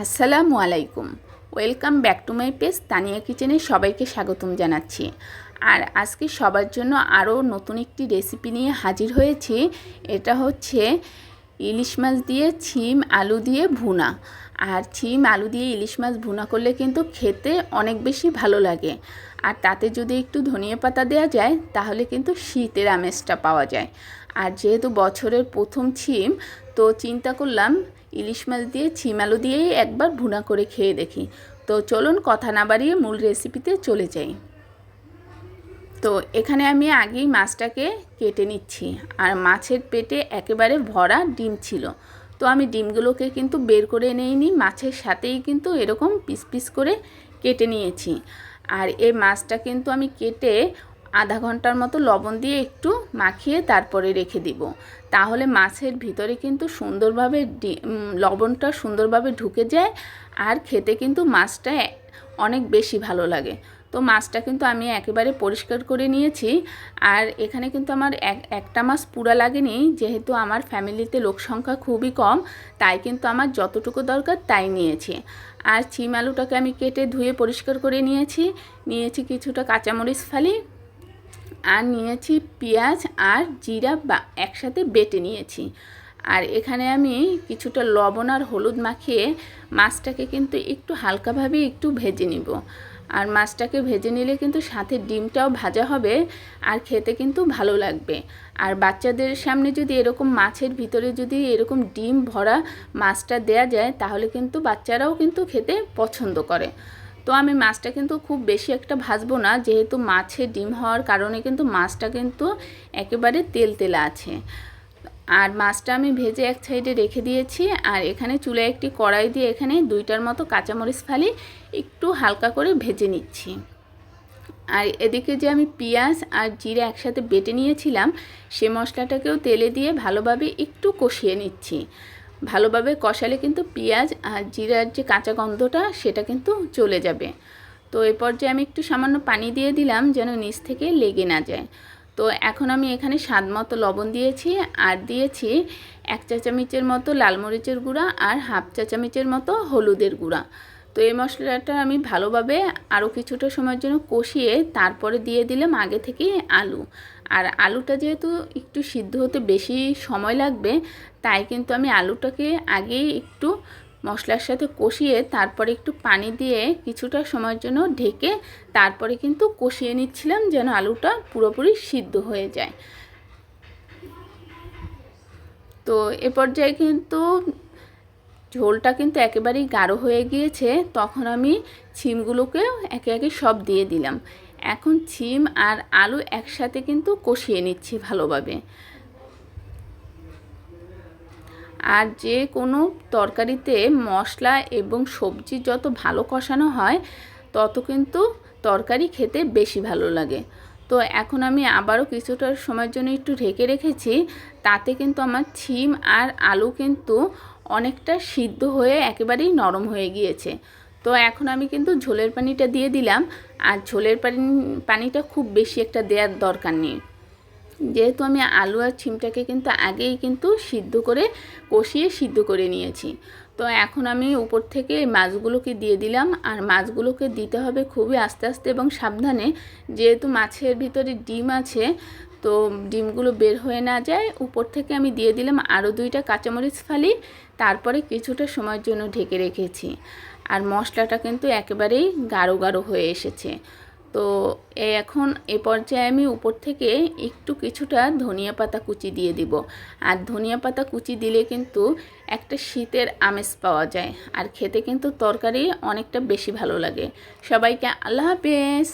আসসালামু আলাইকুম। Welcome back to my page Tania কিচেনে সবাইকে স্বাগতম জানাচ্ছি। আর আজকে সবার জন্য আরও নতুন একটি রেসিপি নিয়ে হাজির হয়েছি। এটা হচ্ছে ইলিশ মাছ দিয়ে ছিম আলু দিয়ে ভুনা। আর ছিম আলু দিয়ে ইলিশ মাছ ভুনা করলে কিন্তু খেতে অনেক বেশি ভালো লাগে। আর তাতে যদি একটু ধনিয়া পাতা দেওয়া যায় তাহলে কিন্তু শীতের আমেজটা পাওয়া যায়। আর যেহেতু বছরের প্রথম ছিম, তো চিন্তা করলাম ইলিশ মাছ দিয়ে ছিম আলু দিয়েই একবার ভুনা করে খেয়ে দেখি। তো চলুন কথা না বাড়িয়ে মূল রেসিপিতে চলে যাই। তো এখানে আমি আগেই মাছটাকে কেটে নিচ্ছি। আর মাছের পেটে একেবারে ভরা ডিম ছিল, তো আমি ডিমগুলোকে কিন্তু বের করে নিইনি, মাছের সাথেই কিন্তু এরকম পিস পিস করে কেটে নিয়েছি। আর এই মাছটা কিন্তু আমি কেটে আধা ঘন্টার মতো লবণ দিয়ে একটু মাখিয়ে তারপরে রেখে দিব। তাহলে মাছের ভিতরে কিন্তু সুন্দরভাবে লবণটা সুন্দরভাবে ঢুকে যায় আর খেতে কিন্তু মাছটা অনেক বেশি ভালো লাগে। তো মাছটা কিন্তু আমি একেবারে পরিষ্কার করে নিয়েছি। আর এখানে কিন্তু আমার একটা মাছ পুরা লাগেনি, যেহেতু আমার ফ্যামিলিতে লোক সংখ্যা খুবই কম, তাই কিন্তু আমার যতটুকু দরকার তাই নিয়েছি। আর ছিম আলুটাকে আমি কেটে ধুয়ে পরিষ্কার করে নিয়েছি কিছুটা কাঁচামরিচ ফালি, আর নিয়েছি পেঁয়াজ আর জিরা একসাথে বেটে নিয়েছি। আর এখানে আমি কিছুটা লবণ আর হলুদ মাখিয়ে মাছটাকে কিন্তু একটু হালকাভাবে একটু ভেজে নিব। আর মাছটাকে ভেজে নিলে কিন্তু সাথে ডিমটাও ভাজা হবে আর খেতে কিন্তু ভালো লাগবে। আর বাচ্চাদের সামনে যদি এরকম মাছের ভিতরে যদি এরকম ডিম ভরা মাছটা দেয়া যায় তাহলে কিন্তু বাচ্চারাও কিন্তু খেতে পছন্দ করে। তো আমি মাছটা কিন্তু খুব বেশি একটা ভাজবো না, যেহেতু মাছে ডিম হওয়ার কারণে কিন্তু মাছটা কিন্তু একেবারে তেলতেলা আছে। আর মাছটা আমি ভেজে এক সাইডে রেখে দিয়েছি। আর এখানে চুলায় একটি কড়াই দিয়ে এখানে 2টার মতো কাঁচামরিচ ফালি একটু হালকা করে ভেজে নিচ্ছি। আর এদিকে যে আমি পেঁয়াজ আর জিরা একসাথে বেটে নিয়েছিলাম, সে মশলাটাকেও তেলে দিয়ে ভালোভাবে একটু কষিয়ে নিচ্ছি। ভালোভাবে কষালে কিন্তু পেঁয়াজ আর জিরার যে কাঁচা গন্ধটা সেটা কিন্তু চলে যাবে। তো এই পর্যায়ে আমি একটু সামান্য পানি দিয়ে দিলাম যেন নিচ থেকে লেগে না যায়। তো এখন আমি এখানে স্বাদ মতো লবণ দিয়েছি আর দিয়েছি 1 চা চামচের মতো লাল মরিচের গুঁড়া আর হাফ চা চামচের মতো হলুদের গুঁড়া। তো এই মশলাটা আমি ভালোভাবে আরও কিছুটা সময়ের জন্য কষিয়ে তারপরে দিয়ে দিলাম আগে থেকেই আলু। আর আলুটা যেহেতু একটু সিদ্ধ হতে বেশি সময় লাগবে, তাই কিন্তু আমি আলুটাকে আগেই একটু মশলার সাথে কষিয়ে তারপরে একটু পানি দিয়ে কিছুটা সময়ের জন্য ঢেকে তারপরে কিন্তু কষিয়ে নিচ্ছিলাম যেন আলুটা পুরোপুরি সিদ্ধ হয়ে যায়। তো এ পর্যায়ে কিন্তু ঝোলটা কিন্তু একেবারেই গাঢ় হয়ে গিয়েছে, তখন আমি ছিমগুলোকে একে একে সব দিয়ে দিলাম। এখন ছিম আর আলু একসাথে কিন্তু কষিয়ে নিচ্ছি ভালোভাবে। আর যে কোনো তরকারিতে মশলা এবং সবজি যত ভালো কষানো হয় তত কিন্তু তরকারি খেতে বেশি ভালো লাগে। তো এখন আমি আবারও কিছুটা সময়ের জন্য একটু ঢেকে রেখেছি, তাতে কিন্তু আমার ছিম আর আলু কিন্তু অনেকটা সিদ্ধ হয়ে একেবারেই নরম হয়ে গিয়েছে। তো এখন আমি কিন্তু ঝোলের পানিটা দিয়ে দিলাম। আর ঝোলের পানিটা খুব বেশি একটা দেওয়ার দরকার নেই, যেহেতু আমি আলু আর ছিমটাকে কিন্তু আগেই কিন্তু কষিয়ে সিদ্ধ করে নিয়েছি। তো এখন আমি উপর থেকে মাছগুলোকে দিয়ে দিলাম। আর মাছগুলোকে দিতে হবে খুবই আস্তে আস্তে এবং সাবধানে, যেহেতু মাছের ভিতরে ডিম আছে, তো ডিমগুলো বের হয়ে না যায়। উপর থেকে আমি দিয়ে দিলাম আরও 2টা কাঁচামরিচ ফালি, তারপরে কিছুটা সময়ের জন্য ঢেকে রেখেছি। আর মশলাটা কিন্তু একেবারেই গাঢ় গাঢ় হয়ে এসেছে। তো এখন এ পর্যায়ে আমি উপর থেকে একটু কিছুটা ধনিয়া পাতা কুচি দিয়ে দিব। আর ধনিয়া পাতা কুচি দিলে কিন্তু একটা শীতের আমেজ পাওয়া যায় আর খেতে কিন্তু তরকারি অনেকটা বেশি ভালো লাগে। সবাইকে আল্লাহ হাফেজ।